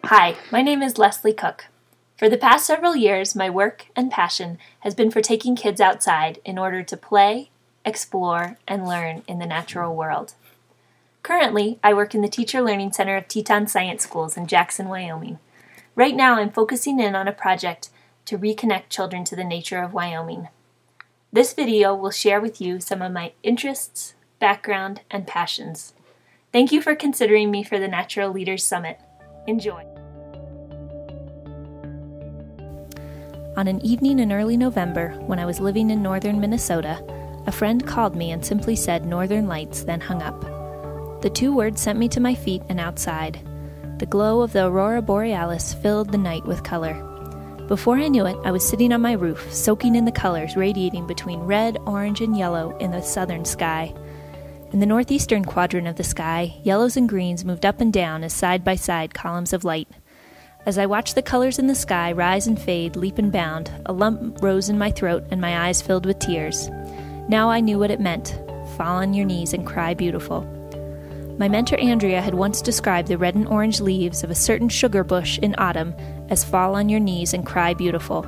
Hi, my name is Leslie Cook. For the past several years, my work and passion has been for taking kids outside in order to play, explore, and learn in the natural world. Currently, I work in the Teacher Learning Center of Teton Science Schools in Jackson, Wyoming. Right now, I'm focusing in on a project to reconnect children to the nature of Wyoming. This video will share with you some of my interests, background, and passions. Thank you for considering me for the Natural Leaders Summit. Enjoy. On an evening in early November, when I was living in northern Minnesota, a friend called me and simply said Northern Lights, then hung up. The two words sent me to my feet and outside. The glow of the aurora borealis filled the night with color. Before I knew it, I was sitting on my roof, soaking in the colors radiating between red, orange, and yellow in the southern sky. In the northeastern quadrant of the sky, yellows and greens moved up and down as side-by-side columns of light. As I watched the colors in the sky rise and fade, leap and bound, a lump rose in my throat and my eyes filled with tears. Now I knew what it meant. Fall on your knees and cry beautiful. My mentor Andrea had once described the red and orange leaves of a certain sugar bush in autumn as fall on your knees and cry beautiful.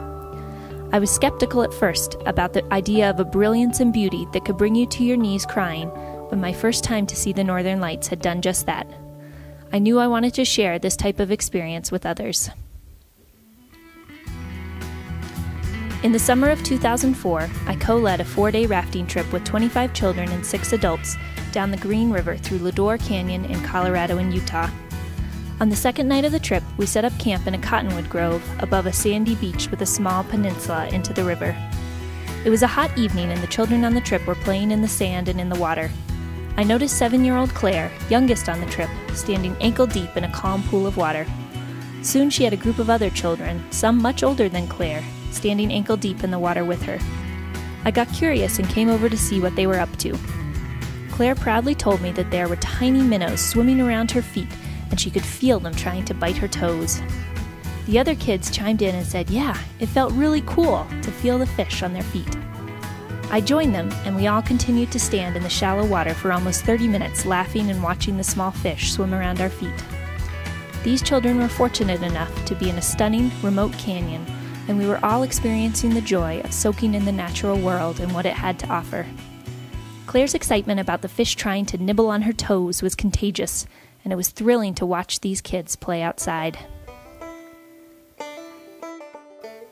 I was skeptical at first about the idea of a brilliance and beauty that could bring you to your knees crying, but my first time to see the Northern Lights had done just that. I knew I wanted to share this type of experience with others. In the summer of 2004, I co-led a 4-day rafting trip with 25 children and 6 adults down the Green River through Lador Canyon in Colorado and Utah. On the second night of the trip, we set up camp in a cottonwood grove above a sandy beach with a small peninsula into the river. It was a hot evening and the children on the trip were playing in the sand and in the water. I noticed 7-year-old Claire, youngest on the trip, standing ankle-deep in a calm pool of water. Soon she had a group of other children, some much older than Claire, standing ankle-deep in the water with her. I got curious and came over to see what they were up to. Claire proudly told me that there were tiny minnows swimming around her feet, and she could feel them trying to bite her toes. The other kids chimed in and said, yeah, it felt really cool to feel the fish on their feet. I joined them, and we all continued to stand in the shallow water for almost 30 minutes, laughing and watching the small fish swim around our feet. These children were fortunate enough to be in a stunning, remote canyon, and we were all experiencing the joy of soaking in the natural world and what it had to offer. Claire's excitement about the fish trying to nibble on her toes was contagious, and it was thrilling to watch these kids play outside.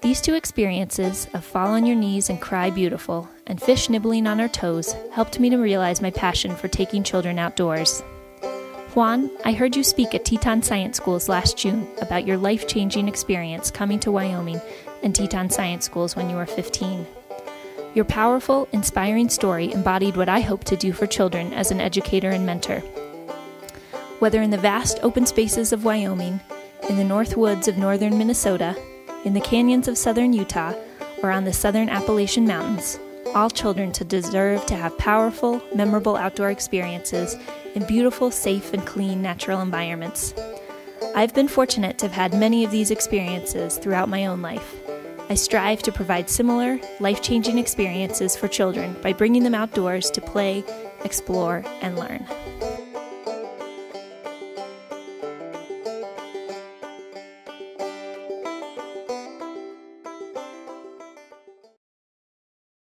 These two experiences of fall on your knees and cry beautiful and fish nibbling on our toes helped me to realize my passion for taking children outdoors. Juan, I heard you speak at Teton Science Schools last June about your life-changing experience coming to Wyoming and Teton Science Schools when you were 15. Your powerful, inspiring story embodied what I hope to do for children as an educator and mentor. Whether in the vast open spaces of Wyoming, in the north woods of northern Minnesota, in the canyons of southern Utah, or on the southern Appalachian Mountains, all children deserve to have powerful, memorable outdoor experiences in beautiful, safe, and clean natural environments. I've been fortunate to have had many of these experiences throughout my own life. I strive to provide similar, life-changing experiences for children by bringing them outdoors to play, explore, and learn.